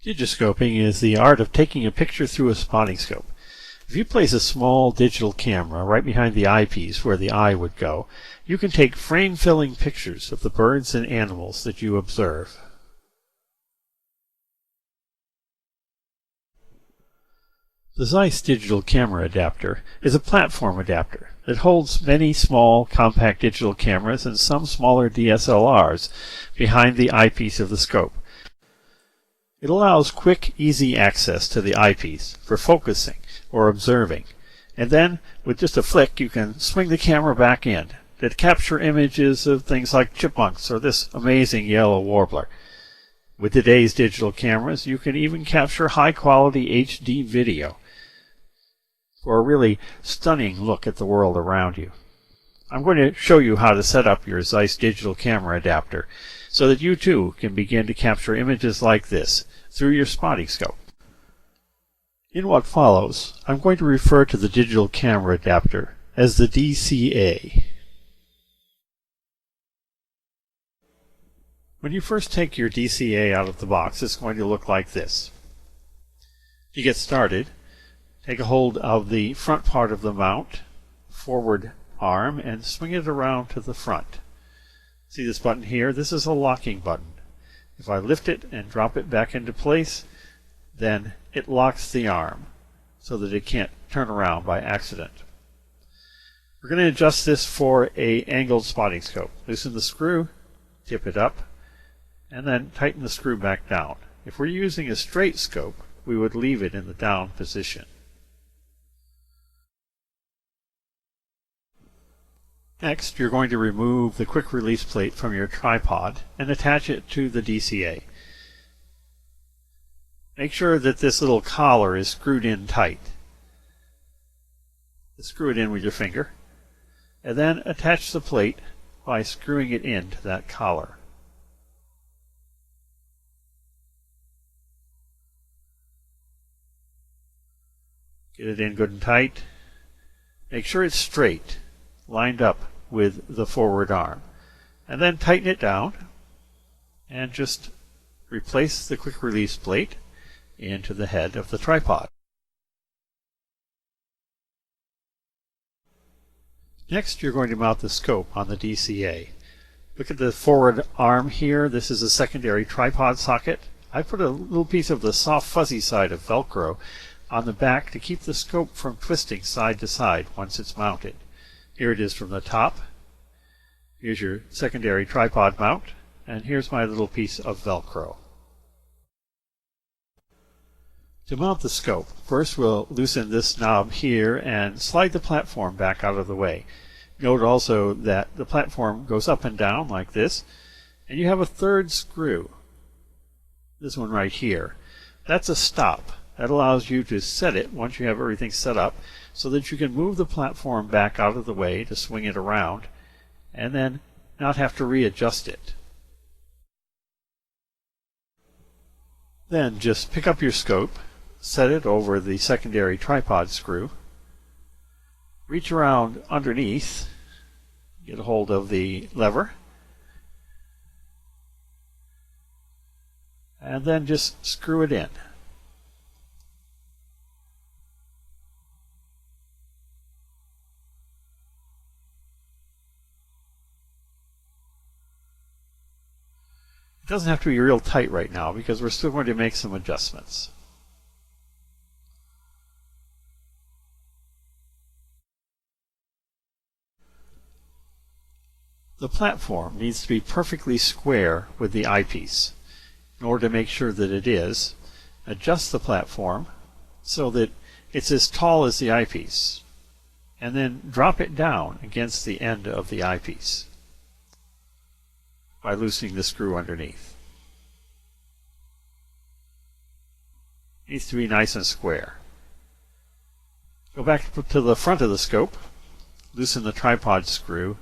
Digiscoping is the art of taking a picture through a spotting scope. If you place a small digital camera right behind the eyepiece where the eye would go, you can take frame-filling pictures of the birds and animals that you observe. The Zeiss Digital Camera Adapter is a platform adapter that holds many small, compact digital cameras and some smaller DSLRs behind the eyepiece of the scope. It allows quick, easy access to the eyepiece for focusing or observing, and then, with just a flick, you can swing the camera back in to capture images of things like chipmunks or this amazing yellow warbler. With today's digital cameras, you can even capture high-quality HD video for a really stunning look at the world around you. I'm going to show you how to set up your Zeiss Digital Camera Adapter so that you too can begin to capture images like this through your spotting scope. In what follows, I'm going to refer to the Digital Camera Adapter as the DCA. When you first take your DCA out of the box, it's going to look like this. To get started, take a hold of the front part of the mount, forward arm, and swing it around to the front. See this button here? This is a locking button. If I lift it and drop it back into place, then it locks the arm so that it can't turn around by accident. We're going to adjust this for an angled spotting scope. Loosen the screw, tip it up, and then tighten the screw back down. If we're using a straight scope, we would leave it in the down position. Next, you're going to remove the quick release plate from your tripod and attach it to the DCA. Make sure that this little collar is screwed in tight. Screw it in with your finger, and then attach the plate by screwing it into that collar. Get it in good and tight. Make sure it's straight, lined up with the forward arm, and then tighten it down and just replace the quick release plate into the head of the tripod. Next, you're going to mount the scope on the DCA. Look at the forward arm here. This is a secondary tripod socket. I put a little piece of the soft fuzzy side of Velcro on the back to keep the scope from twisting side to side once it's mounted. Here it is from the top. Here's your secondary tripod mount, and here's my little piece of Velcro. To mount the scope, first we'll loosen this knob here and slide the platform back out of the way. Note also that the platform goes up and down like this, and you have a third screw, this one right here. That's a stop. That allows you to set it once you have everything set up so that you can move the platform back out of the way to swing it around and then not have to readjust it. Then just pick up your scope, set it over the secondary tripod screw, reach around underneath, get a hold of the lever, and then just screw it in. It doesn't have to be real tight right now because we're still going to make some adjustments. The platform needs to be perfectly square with the eyepiece. In order to make sure that it is, adjust the platform so that it's as tall as the eyepiece, and then drop it down against the end of the eyepiece by loosening the screw underneath. It needs to be nice and square. Go back to the front of the scope, loosen the tripod screw,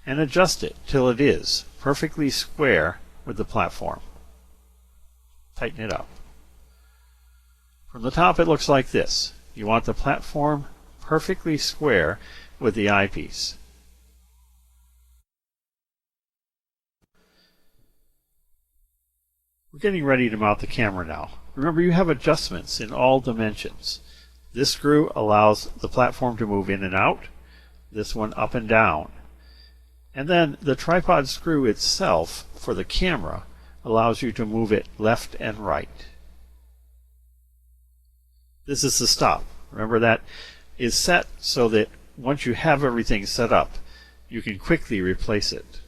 and adjust it till it is perfectly square with the platform. Tighten it up. From the top it looks like this. You want the platform perfectly square with the eyepiece. We're getting ready to mount the camera now. Remember, you have adjustments in all dimensions. This screw allows the platform to move in and out, this one up and down. And then the tripod screw itself for the camera allows you to move it left and right. This is the stop. Remember, that is set so that once you have everything set up, you can quickly replace it.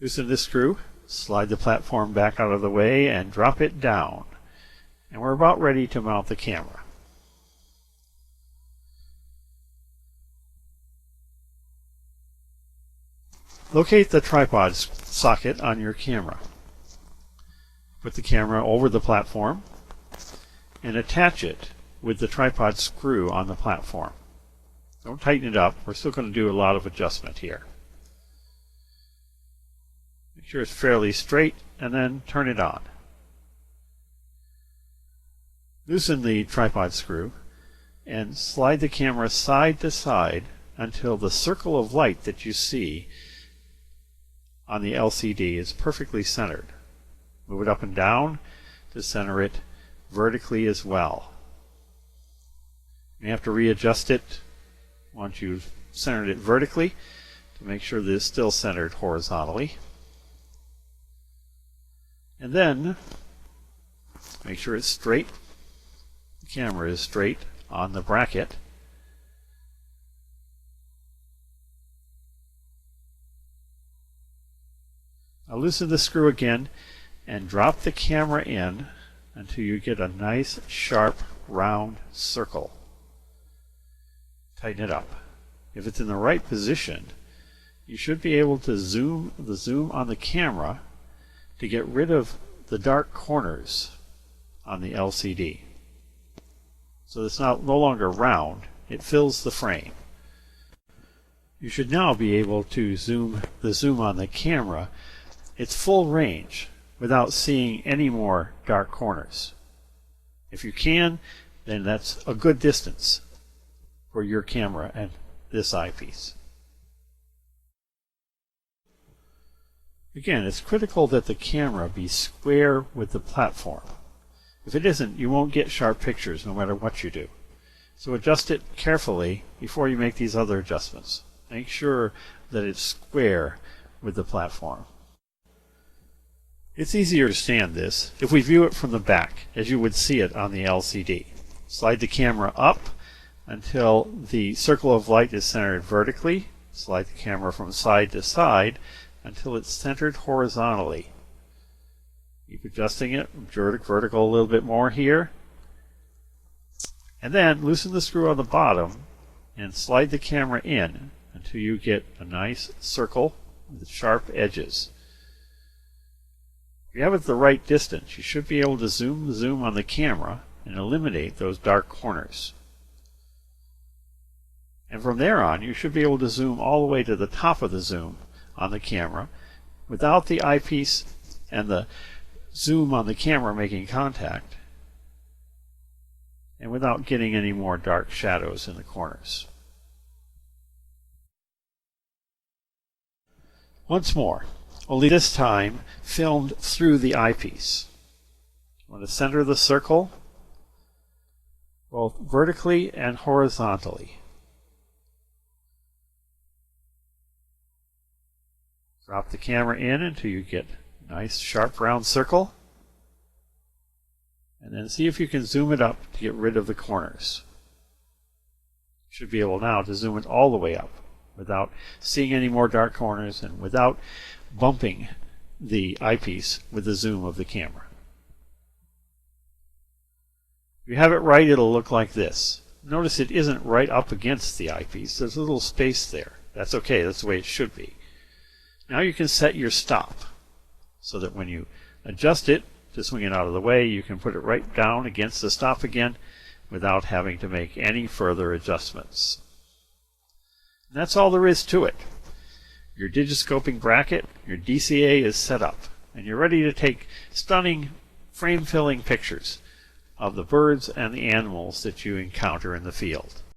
Loosen this screw, slide the platform back out of the way, and drop it down. And we're about ready to mount the camera. Locate the tripod socket on your camera. Put the camera over the platform and attach it with the tripod screw on the platform. Don't tighten it up. We're still going to do a lot of adjustment here. Make sure it's fairly straight and then turn it on. Loosen the tripod screw and slide the camera side to side until the circle of light that you see on the LCD is perfectly centered. Move it up and down to center it vertically as well. You have to readjust it once you've centered it vertically to make sure that it's still centered horizontally. And then make sure it's straight. The camera is straight on the bracket. Now loosen the screw again and drop the camera in until you get a nice sharp round circle. Tighten it up. If it's in the right position, you should be able to zoom on the camera to get rid of the dark corners on the LCD. So it's no longer round, it fills the frame. You should now be able to zoom on the camera its full range without seeing any more dark corners. If you can, then that's a good distance for your camera and this eyepiece. Again, it's critical that the camera be square with the platform. If it isn't, you won't get sharp pictures no matter what you do. So adjust it carefully before you make these other adjustments. Make sure that it's square with the platform. It's easier to stand this if we view it from the back, as you would see it on the LCD. Slide the camera up until the circle of light is centered vertically. Slide the camera from side to side until it's centered horizontally. Keep adjusting it, vertical a little bit more here. And then loosen the screw on the bottom and slide the camera in until you get a nice circle with sharp edges. If you have it the right distance, you should be able to zoom on the camera and eliminate those dark corners. And from there on, you should be able to zoom all the way to the top of the zoom on the camera without the eyepiece and the zoom on the camera making contact, and without getting any more dark shadows in the corners. Once more, only this time filmed through the eyepiece. You want to center the circle both vertically and horizontally. Drop the camera in until you get a nice sharp round circle, and then see if you can zoom it up to get rid of the corners. You should be able now to zoom it all the way up without seeing any more dark corners and without bumping the eyepiece with the zoom of the camera. If you have it right, it'll look like this. Notice it isn't right up against the eyepiece. There's a little space there. That's okay. That's the way it should be. Now you can set your stop so that when you adjust it to swing it out of the way, you can put it right down against the stop again without having to make any further adjustments. And that's all there is to it. Your digiscoping bracket, your DCA is set up, and you're ready to take stunning frame-filling pictures of the birds and the animals that you encounter in the field.